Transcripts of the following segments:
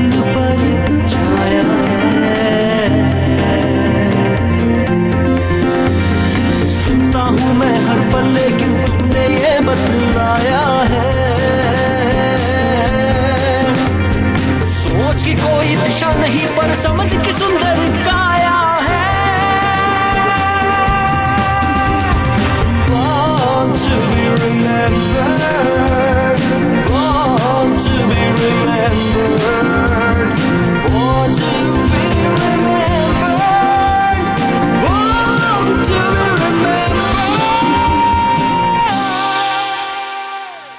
मन पर छाया है। सुनता हूँ मैं हर पल लेकिन तुमने ये बतलाया है। सोच की कोई दिशा नहीं पर समझ की सुंदर काया है। Born to be remembered, born to be remembered, born to be remembered, born to be remembered।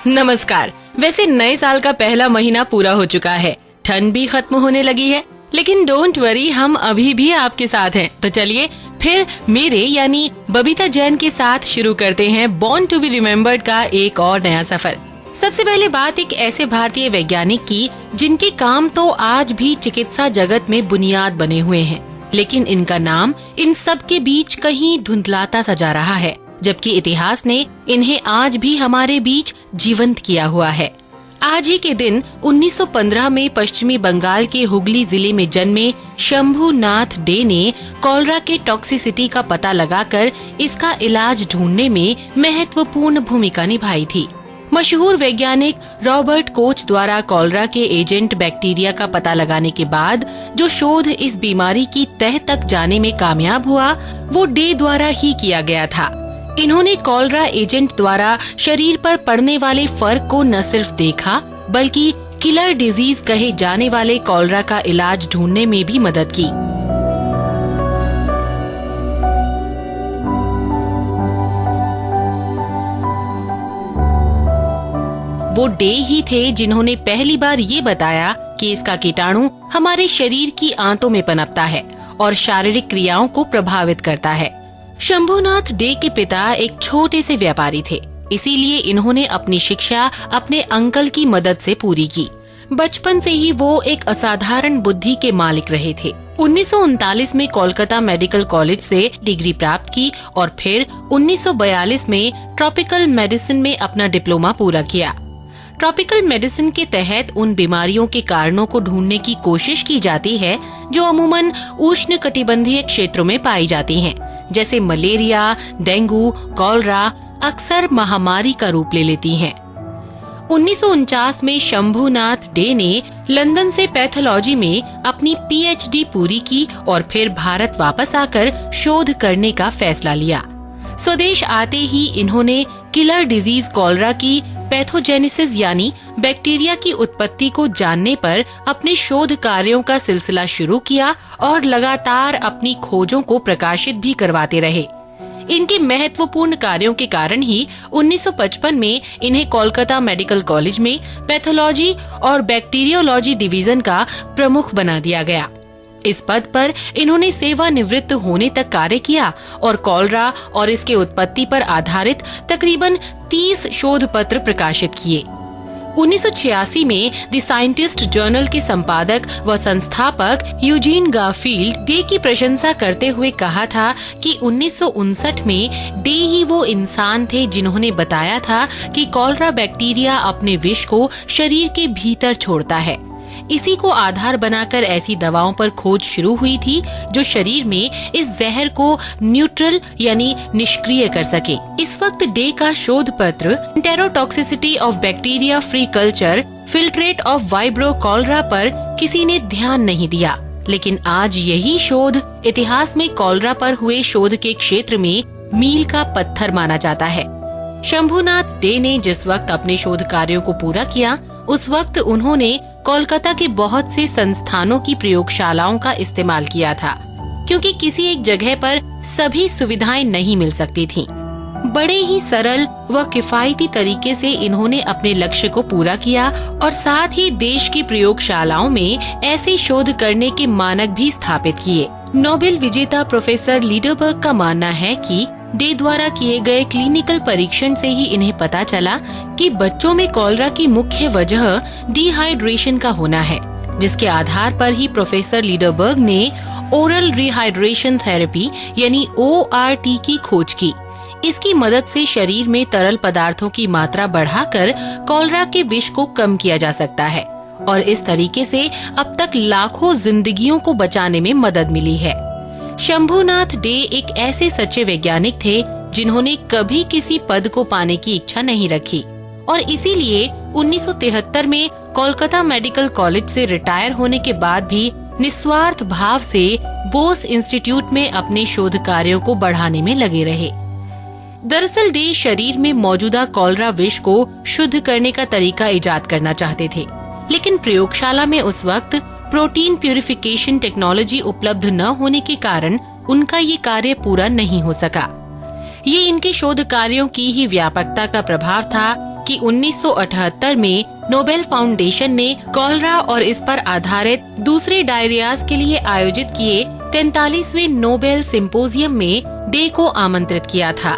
नमस्कार। वैसे नए साल का पहला महीना पूरा हो चुका है, ठंड भी खत्म होने लगी है, लेकिन डोंट वरी, हम अभी भी आपके साथ हैं। तो चलिए फिर मेरे यानी बबीता जैन के साथ शुरू करते हैं बॉर्न टू बी रिमेम्बर्ड का एक और नया सफर। सबसे पहले बात एक ऐसे भारतीय वैज्ञानिक की जिनके काम तो आज भी चिकित्सा जगत में बुनियाद बने हुए हैं, लेकिन इनका नाम इन सब के बीच कहीं धुंधलाता सा जा रहा है, जबकि इतिहास ने इन्हें आज भी हमारे बीच जीवंत किया हुआ है। आज ही के दिन 1915 में पश्चिमी बंगाल के हुगली जिले में जन्मे शंभुनाथ डे ने कॉलरा के टॉक्सिसिटी का पता लगाकर इसका इलाज ढूंढने में महत्वपूर्ण भूमिका निभाई थी। मशहूर वैज्ञानिक रॉबर्ट कोच द्वारा कॉलरा के एजेंट बैक्टीरिया का पता लगाने के बाद जो शोध इस बीमारी की तह तक जाने में कामयाब हुआ, वो डे द्वारा ही किया गया था। इन्होंने कॉलरा एजेंट द्वारा शरीर पर पड़ने वाले फर्क को न सिर्फ देखा, बल्कि किलर डिजीज कहे जाने वाले कॉलरा का इलाज ढूंढने में भी मदद की। वो डे ही थे जिन्होंने पहली बार ये बताया कि इसका कीटाणु हमारे शरीर की आंतों में पनपता है और शारीरिक क्रियाओं को प्रभावित करता है। शंभुनाथ डे के पिता एक छोटे से व्यापारी थे, इसीलिए इन्होंने अपनी शिक्षा अपने अंकल की मदद से पूरी की। बचपन से ही वो एक असाधारण बुद्धि के मालिक रहे थे। 1939 में कोलकाता मेडिकल कॉलेज से डिग्री प्राप्त की और फिर 1942 में ट्रॉपिकल मेडिसिन में अपना डिप्लोमा पूरा किया। ट्रॉपिकल मेडिसिन के तहत उन बीमारियों के कारणों को ढूंढने की कोशिश की जाती है जो अमूमन उष्णकटिबंधीय क्षेत्रों में पाई जाती हैं, जैसे मलेरिया, डेंगू, कॉलरा अक्सर महामारी का रूप ले लेती हैं। 1949 में शंभुनाथ डे ने लंदन से पैथोलॉजी में अपनी पीएचडी पूरी की और फिर भारत वापस आकर शोध करने का फैसला लिया। स्वदेश आते ही इन्होंने किलर डिजीज कॉलरा की पैथोजेनेसिस यानी बैक्टीरिया की उत्पत्ति को जानने पर अपने शोध कार्यों का सिलसिला शुरू किया और लगातार अपनी खोजों को प्रकाशित भी करवाते रहे। इनके महत्वपूर्ण कार्यों के कारण ही 1955 में इन्हें कोलकाता मेडिकल कॉलेज में पैथोलॉजी और बैक्टीरियोलॉजी डिवीजन का प्रमुख बना दिया गया। इस पद पर इन्होंने सेवानिवृत्त होने तक कार्य किया और कॉलरा और इसके उत्पत्ति पर आधारित तकरीबन 30 शोध पत्र प्रकाशित किए। 1986 में द साइंटिस्ट जर्नल के संपादक व संस्थापक यूजीन गारफील्ड डे की प्रशंसा करते हुए कहा था कि 1959 में डे ही वो इंसान थे जिन्होंने बताया था कि कॉलरा बैक्टीरिया अपने विष को शरीर के भीतर छोड़ता है। इसी को आधार बनाकर ऐसी दवाओं पर खोज शुरू हुई थी जो शरीर में इस जहर को न्यूट्रल यानी निष्क्रिय कर सके। इस वक्त डे का शोध पत्र enterotoxicity of bacteria free culture filtrate of vibrio cholera पर किसी ने ध्यान नहीं दिया, लेकिन आज यही शोध इतिहास में कॉलरा पर हुए शोध के क्षेत्र में मील का पत्थर माना जाता है। शंभुनाथ डे ने जिस वक्त अपने शोध कार्यों को पूरा किया, उस वक्त उन्होंने कोलकाता के बहुत से संस्थानों की प्रयोगशालाओं का इस्तेमाल किया था, क्योंकि किसी एक जगह पर सभी सुविधाएं नहीं मिल सकती थीं। बड़े ही सरल व किफायती तरीके से इन्होंने अपने लक्ष्य को पूरा किया और साथ ही देश की प्रयोगशालाओं में ऐसे शोध करने के मानक भी स्थापित किए। नोबेल विजेता प्रोफेसर लीडरबर्ग का मानना है कि डे द्वारा किए गए क्लिनिकल परीक्षण से ही इन्हें पता चला कि बच्चों में कॉलरा की मुख्य वजह डिहाइड्रेशन का होना है, जिसके आधार पर ही प्रोफेसर लीडरबर्ग ने ओरल रिहाइड्रेशन थेरेपी यानी ORT की खोज की। इसकी मदद से शरीर में तरल पदार्थों की मात्रा बढ़ाकर कॉलरा के विष को कम किया जा सकता है और इस तरीके से अब तक लाखों जिंदगियों को बचाने में मदद मिली है। शंभुनाथ डे एक ऐसे सच्चे वैज्ञानिक थे जिन्होंने कभी किसी पद को पाने की इच्छा नहीं रखी और इसीलिए 1973 में कोलकाता मेडिकल कॉलेज से रिटायर होने के बाद भी निस्वार्थ भाव से बोस इंस्टीट्यूट में अपने शोध कार्यों को बढ़ाने में लगे रहे। दरअसल डे शरीर में मौजूदा कॉलरा विष को शुद्ध करने का तरीका इजाद करना चाहते थे, लेकिन प्रयोगशाला में उस वक्त प्रोटीन प्यूरिफिकेशन टेक्नोलॉजी उपलब्ध न होने के कारण उनका ये कार्य पूरा नहीं हो सका। ये इनके शोध कार्यों की ही व्यापकता का प्रभाव था कि 1978 में नोबेल फाउंडेशन ने कॉलरा और इस पर आधारित दूसरे डायरियाज के लिए आयोजित किए 43वें नोबेल सिंपोजियम में डे को आमंत्रित किया था।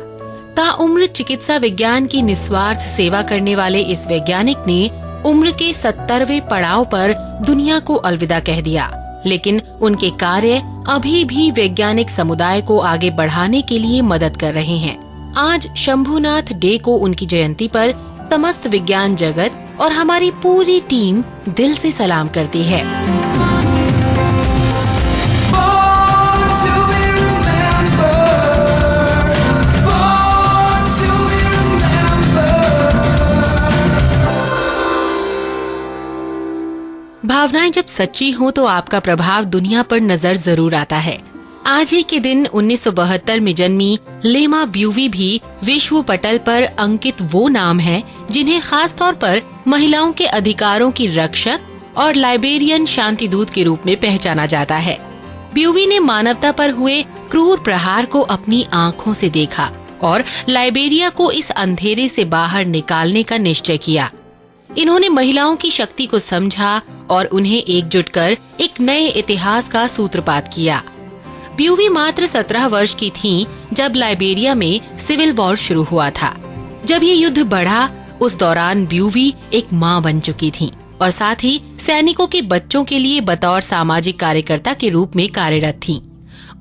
ताउम्र चिकित्सा विज्ञान की निस्वार्थ सेवा करने वाले इस वैज्ञानिक ने उम्र के 70वें पड़ाव पर दुनिया को अलविदा कह दिया, लेकिन उनके कार्य अभी भी वैज्ञानिक समुदाय को आगे बढ़ाने के लिए मदद कर रहे हैं। आज शंभुनाथ डे को उनकी जयंती पर समस्त विज्ञान जगत और हमारी पूरी टीम दिल से सलाम करती है। भावनाएं जब सच्ची हो तो आपका प्रभाव दुनिया पर नजर जरूर आता है। आज ही के दिन 1972 में जन्मी लेमा ब्यूवी भी विश्व पटल पर अंकित वो नाम है जिन्हें खास तौर पर महिलाओं के अधिकारों की रक्षक और लाइबेरियन शांति दूत के रूप में पहचाना जाता है। ब्यूवी ने मानवता पर हुए क्रूर प्रहार को अपनी आँखों से देखा और लाइबेरिया को इस अंधेरे से बाहर निकालने का निश्चय किया। इन्होंने महिलाओं की शक्ति को समझा और उन्हें एकजुट कर एक नए इतिहास का सूत्रपात किया। ब्यूवी मात्र 17 वर्ष की थीं जब लाइबेरिया में सिविल वॉर शुरू हुआ था। जब ये युद्ध बढ़ा उस दौरान ब्यूवी एक मां बन चुकी थीं और साथ ही सैनिकों के बच्चों के लिए बतौर सामाजिक कार्यकर्ता के रूप में कार्यरत थीं।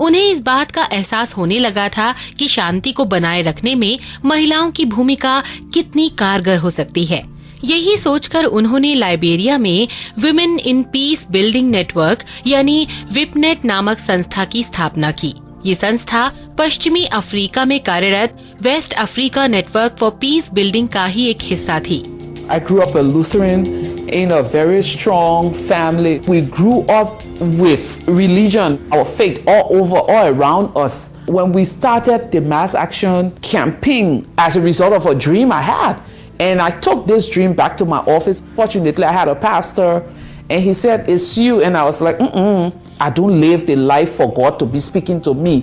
उन्हें इस बात का एहसास होने लगा था कि शांति को बनाए रखने में महिलाओं की भूमिका कितनी कारगर हो सकती है। यही सोचकर उन्होंने लाइबेरिया में women in peace building network यानी विपनेट नामक संस्था की स्थापना की। ये संस्था पश्चिमी अफ्रीका में कार्यरत West Africa network for peace building का ही एक हिस्सा थी। I grew up a Lutheran in a very strong family. We grew up with religion, our faith all around us. When we started the mass action campaign as a result of a dream I had, and I took this dream back to my office. Fortunately, I had a pastor, and he said, "It's you." And I was like, I don't live the life for God to be speaking to me.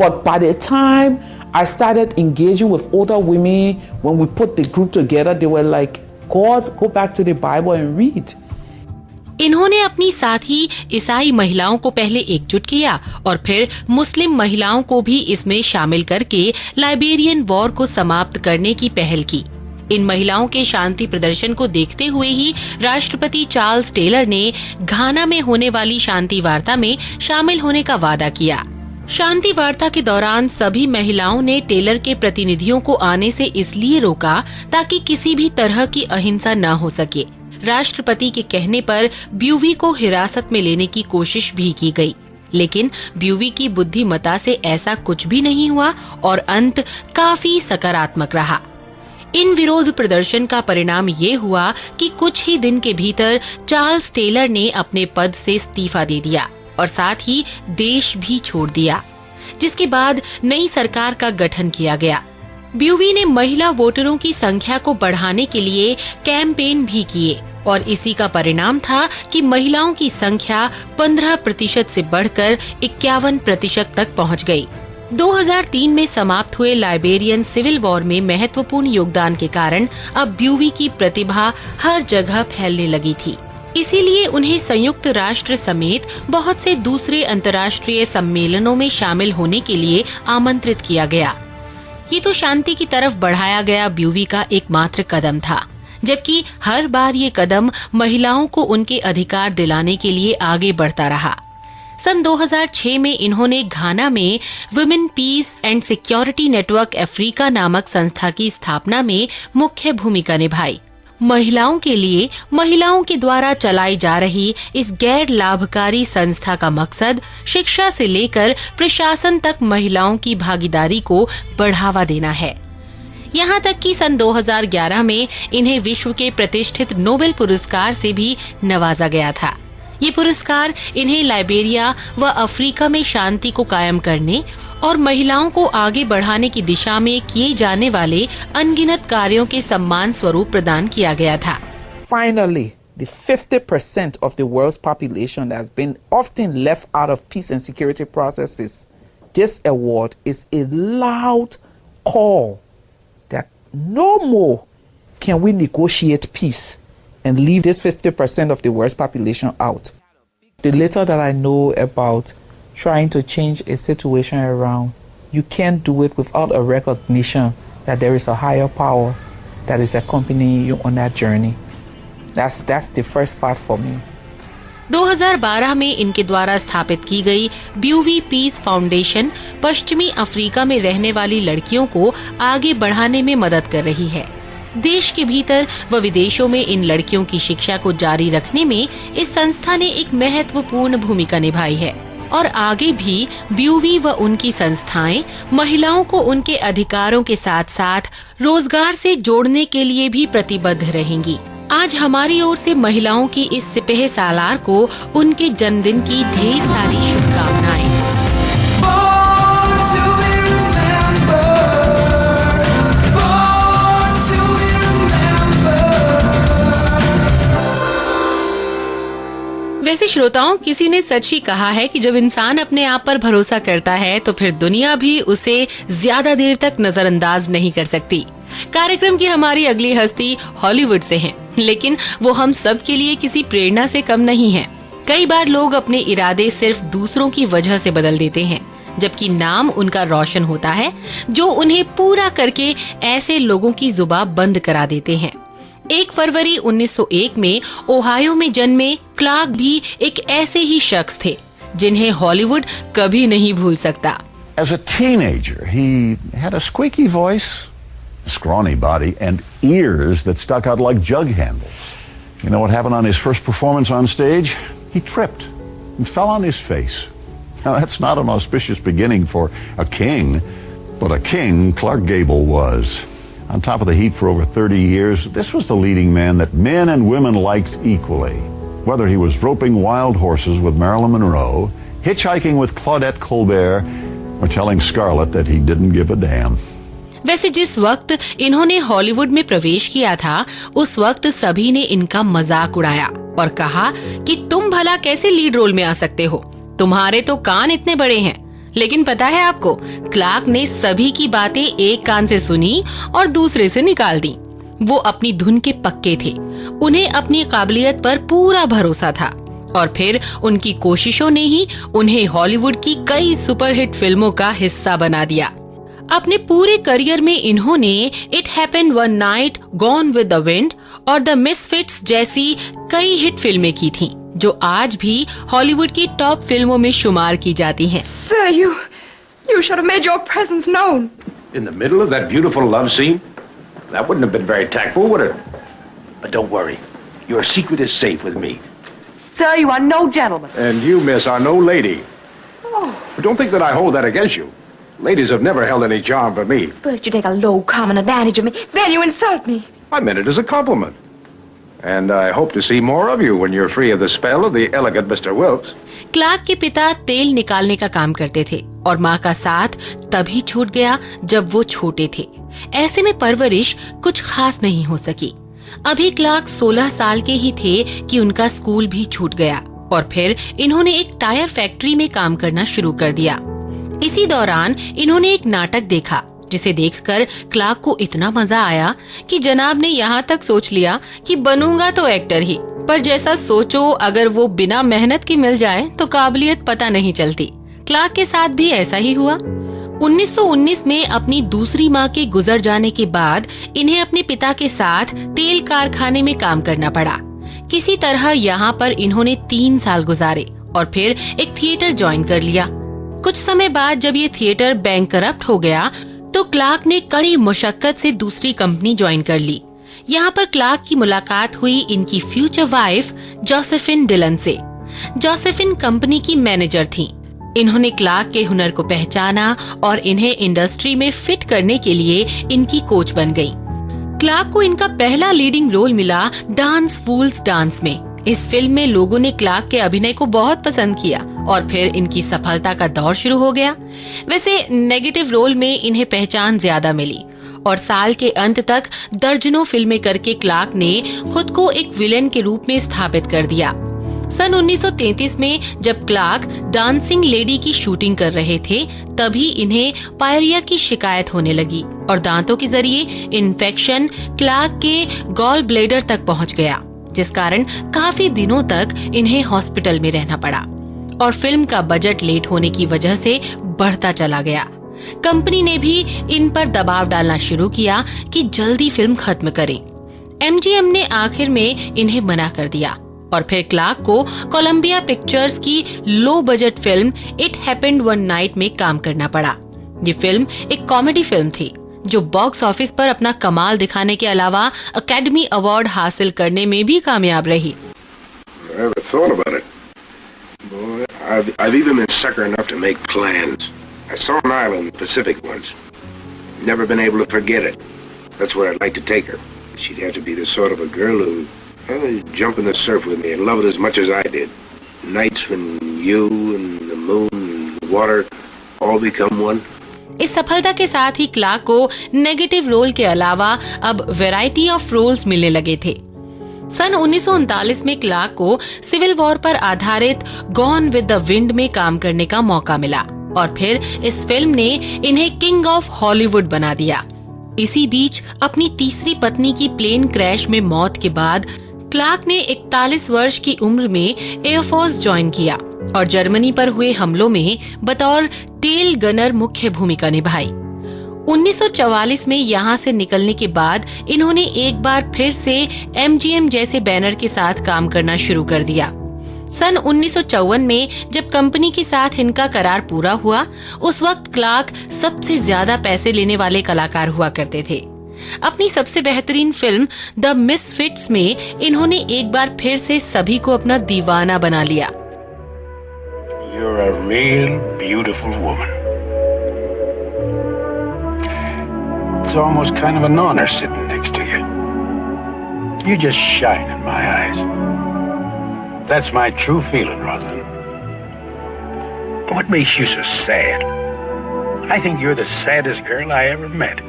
But by the time I started engaging with older women, when we put the group together, they were like, "God, go back to the Bible and read." इन्होंने अपनी साथी ईसाई महिलाओं को पहले एकजुट किया और फिर मुस्लिम महिलाओं को भी इसमें शामिल करके लाइबेरियन वॉर को समाप्त करने की पहल की। इन महिलाओं के शांति प्रदर्शन को देखते हुए ही राष्ट्रपति चार्ल्स टेलर ने घाना में होने वाली शांति वार्ता में शामिल होने का वादा किया। शांति वार्ता के दौरान सभी महिलाओं ने टेलर के प्रतिनिधियों को आने से इसलिए रोका ताकि किसी भी तरह की अहिंसा न हो सके। राष्ट्रपति के कहने पर ब्यूवी को हिरासत में लेने की कोशिश भी की गई, लेकिन ब्यूवी की बुद्धिमत्ता से ऐसा कुछ भी नहीं हुआ और अंत काफी सकारात्मक रहा। इन विरोध प्रदर्शन का परिणाम ये हुआ कि कुछ ही दिन के भीतर चार्ल्स टेलर ने अपने पद से इस्तीफा दे दिया और साथ ही देश भी छोड़ दिया, जिसके बाद नई सरकार का गठन किया गया। ब्यूवी ने महिला वोटरों की संख्या को बढ़ाने के लिए कैंपेन भी किए और इसी का परिणाम था कि महिलाओं की संख्या 15% से बढ़कर 51% तक पहुंच गई। 2003 में समाप्त हुए लाइबेरियन सिविल वॉर में महत्वपूर्ण योगदान के कारण अब ब्यूवी की प्रतिभा हर जगह फैलने लगी थी। इसीलिए उन्हें संयुक्त राष्ट्र समेत बहुत से दूसरे अंतर्राष्ट्रीय सम्मेलनों में शामिल होने के लिए आमंत्रित किया गया। ये तो शांति की तरफ बढ़ाया गया ब्यूवी का एकमात्र कदम था, जबकि हर बार ये कदम महिलाओं को उनके अधिकार दिलाने के लिए आगे बढ़ता रहा। सन 2006 में इन्होंने घाना में women piece and security network Africa नामक संस्था की स्थापना में मुख्य भूमिका निभाई। महिलाओं के लिए महिलाओं के द्वारा चलाई जा रही इस गैर लाभकारी संस्था का मकसद शिक्षा से लेकर प्रशासन तक महिलाओं की भागीदारी को बढ़ावा देना है। यहाँ तक कि सन 2011 में इन्हें विश्व के प्रतिष्ठित नोबेल पुरस्कार से भी नवाजा गया था। ये पुरस्कार इन्हें लाइबेरिया व अफ्रीका में शांति को कायम करने और महिलाओं को आगे बढ़ाने की दिशा में किए जाने वाले अनगिनत कार्यों के सम्मान स्वरूप प्रदान किया गया था। Finally, the 50% of the world's population that has been often left out of peace and security processes, this award is a loud call that no more can we negotiate peace and leave this 50% of the world's population out. The little that I know about trying to change a situation around, you can't do it without a recognition that there is a higher power that is accompanying you on that journey. That's the first part for me. 2012 में इनके द्वारा स्थापित की गई ब्यूवी peace foundation पश्चिमी Africa में रहने वाली लड़कियों को आगे बढ़ाने में मदद कर रही है। देश के भीतर व विदेशों में इन लड़कियों की शिक्षा को जारी रखने में इस संस्था ने एक महत्वपूर्ण भूमिका निभाई है और आगे भी ब्यूवी व उनकी संस्थाएं महिलाओं को उनके अधिकारों के साथ साथ रोजगार से जोड़ने के लिए भी प्रतिबद्ध रहेंगी। आज हमारी ओर से महिलाओं की इस सिपह सालार को उनके जन्मदिन की ढेर सारी शुभकामनाएं। वैसे श्रोताओं, किसी ने सच ही कहा है कि जब इंसान अपने आप पर भरोसा करता है तो फिर दुनिया भी उसे ज्यादा देर तक नजरअंदाज नहीं कर सकती। कार्यक्रम की हमारी अगली हस्ती हॉलीवुड से है, लेकिन वो हम सब के लिए किसी प्रेरणा से कम नहीं है। कई बार लोग अपने इरादे सिर्फ दूसरों की वजह से बदल देते हैं, जबकि नाम उनका रोशन होता है जो उन्हें पूरा करके ऐसे लोगों की जुबान बंद करा देते हैं। 1 फरवरी 1901 में ओहायो में जन्मे क्लार्क भी एक ऐसे ही शख्स थे जिन्हें हॉलीवुड कभी नहीं भूल सकता। As a teenager, he had a squeaky voice, a scrawny body, and ears that stuck out like jug handles. You know what happened on his first performance on stage? He tripped and fell on his face. Now, that's not an auspicious beginning for a king, but a king Clark Gable was. On top of the heat for over 30 years, this was the leading man that men and women liked equally. Whether he was roping wild horses with Marilyn Monroe, hitchhiking with Claudette Colbert, or telling Scarlett that he didn't give a damn. वैसे जिस वक्त इन्होंने Hollywood में प्रवेश किया था, उस वक्त सभी ने इनका मजाक उड़ाया और कहा कि तुम भला कैसे लीड रोल में आ सकते हो, तुम्हारे तो कान इतने बड़े हैं। लेकिन पता है आपको, क्लार्क ने सभी की बातें एक कान से सुनी और दूसरे से निकाल दी। वो अपनी धुन के पक्के थे, उन्हें अपनी काबिलियत पर पूरा भरोसा था और फिर उनकी कोशिशों ने ही उन्हें हॉलीवुड की कई सुपरहिट फिल्मों का हिस्सा बना दिया। अपने पूरे करियर में इन्होंने it happened one night, gone with the wind और द मिसफिट्स जैसी कई हिट फिल्में की थीं, जो आज भी हॉलीवुड की टॉप फिल्मों में शुमार की जाती हैं। Sir, you should have made your presence known. In the middle of that beautiful love scene? That wouldn't have been very tactful, would it? But don't worry. Your secret is safe with me. Sir, you are no gentleman. And you, miss, are no lady. Oh. But don't think that I hold that against you. Ladies have never held any charm for me. First you take a low common advantage of me, then you insult me. I meant it as a compliment. And I hope to see more of you when you're free of the spell of the elegant Mr. Wilkes. Clarke के पिता तेल निकालने का काम करते थे और माँ का साथ तभी छूट गया जब वो छोटे थे। ऐसे में परवरिश कुछ खास नहीं हो सकी। अभी क्लार्क 16 साल के ही थे कि उनका स्कूल भी छूट गया और फिर इन्होंने एक टायर फैक्ट्री में काम करना शुरू कर दिया। इसी दौरान इन्होंने एक नाटक देखा जिसे देखकर क्लार्क को इतना मजा आया कि जनाब ने यहाँ तक सोच लिया कि बनूंगा तो एक्टर ही, पर जैसा सोचो अगर वो बिना मेहनत के मिल जाए तो काबिलियत पता नहीं चलती। क्लार्क के साथ भी ऐसा ही हुआ। 1919 में अपनी दूसरी माँ के गुजर जाने के बाद इन्हें अपने पिता के साथ तेल कारखाने में काम करना पड़ा। किसी तरह यहाँ पर इन्होंने 3 साल गुजारे और फिर एक थिएटर ज्वाइन कर लिया। कुछ समय बाद जब ये थिएटर बैंकरप्ट हो गया तो क्लार्क ने कड़ी मशक्कत से दूसरी कंपनी ज्वाइन कर ली। यहाँ पर क्लार्क की मुलाकात हुई इनकी फ्यूचर वाइफ जोसेफिन डिलन से। जोसेफिन कंपनी की मैनेजर थी। इन्होंने क्लार्क के हुनर को पहचाना और इन्हें इंडस्ट्री में फिट करने के लिए इनकी कोच बन गई। क्लार्क को इनका पहला लीडिंग रोल मिला डांस फूल्स डांस में। इस फिल्म में लोगों ने क्लार्क के अभिनय को बहुत पसंद किया और फिर इनकी सफलता का दौर शुरू हो गया। वैसे नेगेटिव रोल में इन्हें पहचान ज्यादा मिली और साल के अंत तक दर्जनों फिल्में करके क्लार्क ने खुद को एक विलेन के रूप में स्थापित कर दिया। सन 1933 में जब क्लार्क डांसिंग लेडी की शूटिंग कर रहे थे, तभी इन्हें पायरिया की शिकायत होने लगी और दांतों के जरिए इन्फेक्शन क्लार्क के गॉल ब्लेडर तक पहुंच गया, जिस कारण काफी दिनों तक इन्हें हॉस्पिटल में रहना पड़ा और फिल्म का बजट लेट होने की वजह से बढ़ता चला गया। कंपनी ने भी इन पर दबाव डालना शुरू किया कि जल्दी फिल्म खत्म करें। MGM ने आखिर में इन्हें मना कर दिया और फिर क्लार्क को कोलंबिया पिक्चर्स की low budget film it happened one night में काम करना पड़ा। ये फिल्म एक कॉमेडी फिल्म थी जो बॉक्स ऑफिस पर अपना कमाल दिखाने के अलावा अकेडमी अवार्ड हासिल करने में भी कामयाब रही। I've even been sucker enough to make plans. I saw an island in the Pacific once. Never been able to forget it. That's where I'd like to take her. She'd have to be the sort of a girl who jump in the surf with me and love it as much as I did. Nights when you and the moon and the water all become one. इस सफलता के साथ ही Clark को negative role के अलावा अब variety of roles मिलने लगे थे। सन 1939 में क्लार्क को सिविल वॉर पर आधारित गॉन विद द विंड में काम करने का मौका मिला और फिर इस फिल्म ने इन्हें किंग ऑफ हॉलीवुड बना दिया। इसी बीच अपनी तीसरी पत्नी की प्लेन क्रैश में मौत के बाद क्लार्क ने 41 वर्ष की उम्र में एयरफोर्स ज्वाइन किया और जर्मनी पर हुए हमलों में बतौर टेल गनर मुख्य भूमिका निभाई। 1944 में यहाँ से निकलने के बाद इन्होंने एक बार फिर से MGM जैसे बैनर के साथ काम करना शुरू कर दिया। सन 1954 में जब कंपनी के साथ इनका करार पूरा हुआ, उस वक्त क्लार्क सबसे ज्यादा पैसे लेने वाले कलाकार हुआ करते थे। अपनी सबसे बेहतरीन फिल्म द मिसफिट्स में इन्होंने एक बार फिर से सभी को अपना दीवाना बना लिया। You're a real beautiful woman. It's almost kind of an honor sitting next to you. You just shine in my eyes. That's my true feeling, Rosalind. What makes you so sad? I think you're the saddest girl I ever met.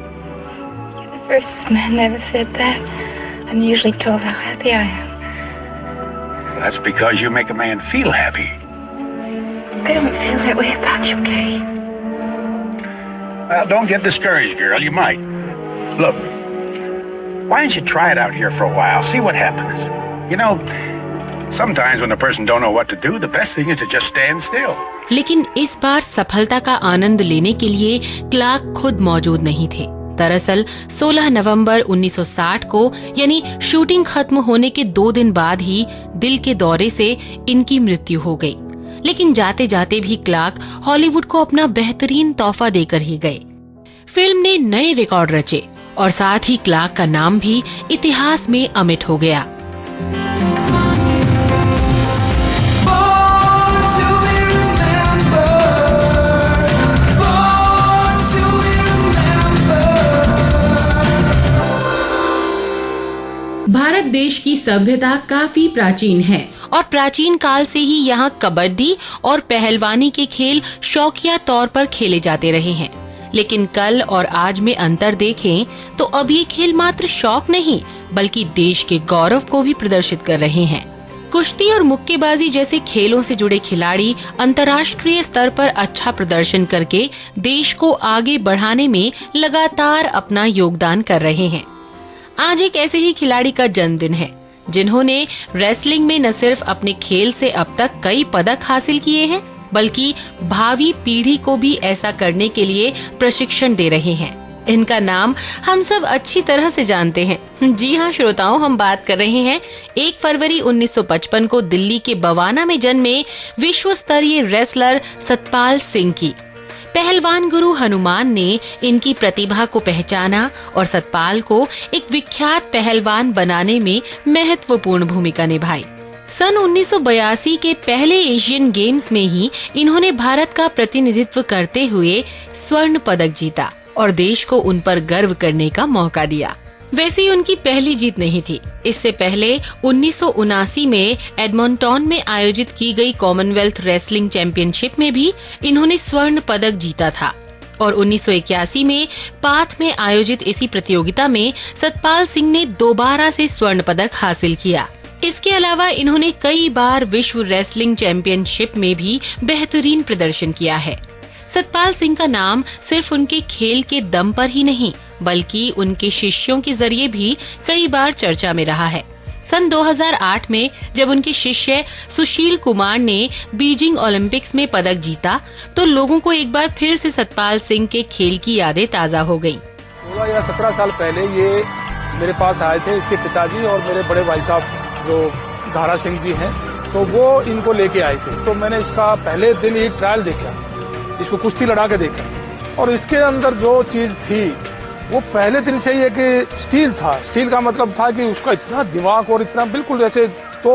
The first man never said that. I'm usually told how happy I am. That's because you make a man feel happy. I don't feel that way about you, Kay. Well, don't get discouraged, girl. You might. Look, why don't you try it out here for a while? See what happens. You know, sometimes when a person don't know what to do, the best thing is to just stand still. लेकिन इस बार सफलता का आनंद लेने के लिए Clark खुद मौजूद नहीं थे। दरअसल 16 नवंबर 1960 को यानी शूटिंग खत्म होने के 2 दिन बाद ही दिल के दौरे से इनकी मृत्यु हो गई। लेकिन जाते जाते भी क्लार्क हॉलीवुड को अपना बेहतरीन तोहफा देकर ही गए। फिल्म ने नए रिकॉर्ड रचे और साथ ही क्लार्क का नाम भी इतिहास में अमिट हो गया। भारत देश की सभ्यता काफी प्राचीन है और प्राचीन काल से ही यहाँ कबड्डी और पहलवानी के खेल शौकिया तौर पर खेले जाते रहे हैं। लेकिन कल और आज में अंतर देखें तो अब ये खेल मात्र शौक नहीं बल्कि देश के गौरव को भी प्रदर्शित कर रहे हैं। कुश्ती और मुक्केबाजी जैसे खेलों से जुड़े खिलाड़ी अंतर्राष्ट्रीय स्तर पर अच्छा प्रदर्शन करके देश को आगे बढ़ाने में लगातार अपना योगदान कर रहे हैं। आज एक ऐसे ही खिलाड़ी का जन्मदिन है जिन्होंने रेसलिंग में न सिर्फ अपने खेल से अब तक कई पदक हासिल किए हैं बल्कि भावी पीढ़ी को भी ऐसा करने के लिए प्रशिक्षण दे रहे हैं। इनका नाम हम सब अच्छी तरह से जानते हैं। जी हाँ श्रोताओं, हम बात कर रहे हैं 1 फरवरी 1955 को दिल्ली के बवाना में जन्मे विश्व स्तरीय रेसलर सतपाल सिंह की। पहलवान गुरु हनुमान ने इनकी प्रतिभा को पहचाना और सतपाल को एक विख्यात पहलवान बनाने में महत्वपूर्ण भूमिका निभाई। सन 1982 के पहले एशियन गेम्स में ही इन्होंने भारत का प्रतिनिधित्व करते हुए स्वर्ण पदक जीता और देश को उन पर गर्व करने का मौका दिया। वैसे ही उनकी पहली जीत नहीं थी। इससे पहले 1979 में एडमंटन में आयोजित की गई कॉमनवेल्थ रेसलिंग चैंपियनशिप में भी इन्होंने स्वर्ण पदक जीता था और 1981 में पाथ में आयोजित इसी प्रतियोगिता में सतपाल सिंह ने दोबारा से स्वर्ण पदक हासिल किया। इसके अलावा इन्होंने कई बार विश्व रेसलिंग चैंपियनशिप में भी बेहतरीन प्रदर्शन किया है। सतपाल सिंह का नाम सिर्फ उनके खेल के दम पर ही नहीं बल्कि उनके शिष्यों के जरिए भी कई बार चर्चा में रहा है। सन 2008 में जब उनके शिष्य सुशील कुमार ने बीजिंग ओलंपिक्स में पदक जीता तो लोगों को एक बार फिर से सतपाल सिंह के खेल की यादें ताजा हो गयी। 16 या 17 साल पहले ये मेरे पास आए थे, इसके पिताजी और मेरे बड़े भाई साहब जो धारा सिंह जी हैं, तो वो इनको लेके आए थे। तो मैंने इसका पहले दिन ही ट्रायल देखा, इसको कुश्ती लड़ा के देखा और इसके अंदर जो चीज थी वो पहले दिन से ही एक स्टील था। स्टील का मतलब था कि उसका इतना दिमाग और इतना बिल्कुल जैसे, तो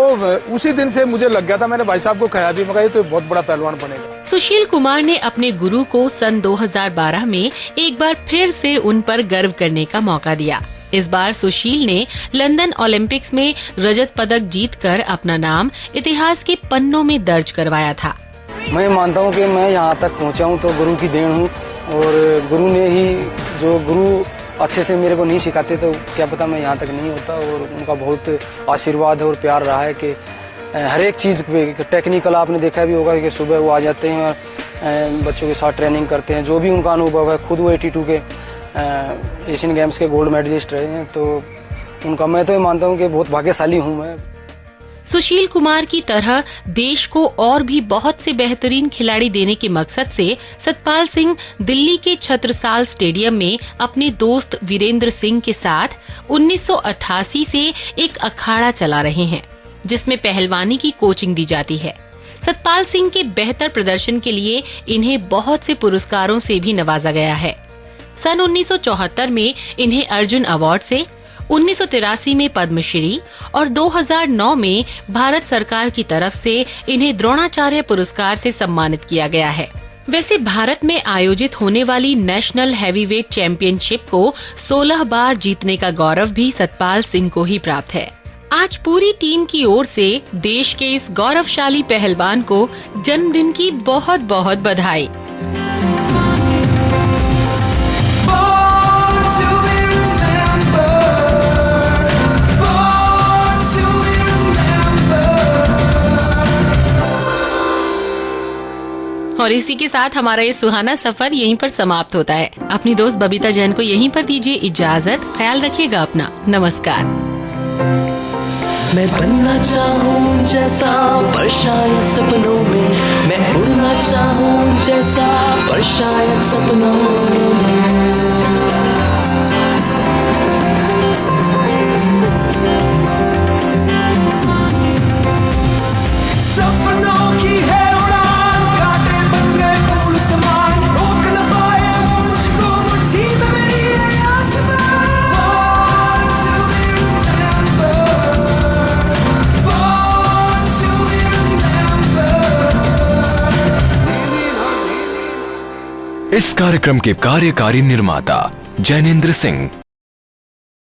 उसी दिन से मुझे लग गया था। मैंने भाई साहब को कहा भी, मगर ये तो बहुत बड़ा पहलवान बनेगा। सुशील कुमार ने अपने गुरु को सन 2012 में एक बार फिर से उन पर गर्व करने का मौका दिया। इस बार सुशील ने लंदन ओलंपिक्स में रजत पदक जीतकर अपना नाम इतिहास के पन्नों में दर्ज करवाया था। मैं मानता हूँ कि मैं यहाँ तक पहुँचा हूँ तो गुरु की देन हूँ और गुरु ने ही, जो गुरु अच्छे से मेरे को नहीं सिखाते तो क्या पता मैं यहाँ तक नहीं होता। और उनका बहुत आशीर्वाद और प्यार रहा है कि हर एक चीज़ पे टेक्निकल आपने देखा भी होगा कि सुबह वो आ जाते हैं और बच्चों के साथ ट्रेनिंग करते हैं। जो भी उनका अनुभव है, खुद वो 82 के एशियन गेम्स के गोल्ड मेडलिस्ट रहे हैं, तो उनका मैं तो ये मानता हूँ कि बहुत भाग्यशाली हूँ मैं। सुशील कुमार की तरह देश को और भी बहुत से बेहतरीन खिलाड़ी देने के मकसद से सतपाल सिंह दिल्ली के छत्रसाल स्टेडियम में अपने दोस्त वीरेंद्र सिंह के साथ 1988 से एक अखाड़ा चला रहे हैं जिसमें पहलवानी की कोचिंग दी जाती है। सतपाल सिंह के बेहतर प्रदर्शन के लिए इन्हें बहुत से पुरस्कारों से भी नवाजा गया है। सन 1974 में इन्हें अर्जुन अवार्ड से, 1983 में पद्मश्री और 2009 में भारत सरकार की तरफ से इन्हें द्रोणाचार्य पुरस्कार से सम्मानित किया गया है। वैसे भारत में आयोजित होने वाली नेशनल हैवीवेट चैंपियनशिप को 16 बार जीतने का गौरव भी सतपाल सिंह को ही प्राप्त है। आज पूरी टीम की ओर से देश के इस गौरवशाली पहलवान को जन्मदिन की बहुत बहुत बधाई। और इसी के साथ हमारा ये सुहाना सफर यहीं पर समाप्त होता है। अपनी दोस्त बबीता जैन को यहीं पर दीजिए इजाजत। ख्याल रखिएगा अपना। नमस्कार। मैं बनना चाहूँ जैसा पर शायद सपनों में, मैं उड़ना चाहूँ जैसा पर शायद सपनों में। सपनों की है उड़ान, कांटे बन गए फूल समान, रोक न पाए वो मुझको मुट्ठी में मेरी है आसमान। इस कार्यक्रम के कार्यकारी निर्माता जैनेंद्र सिंह।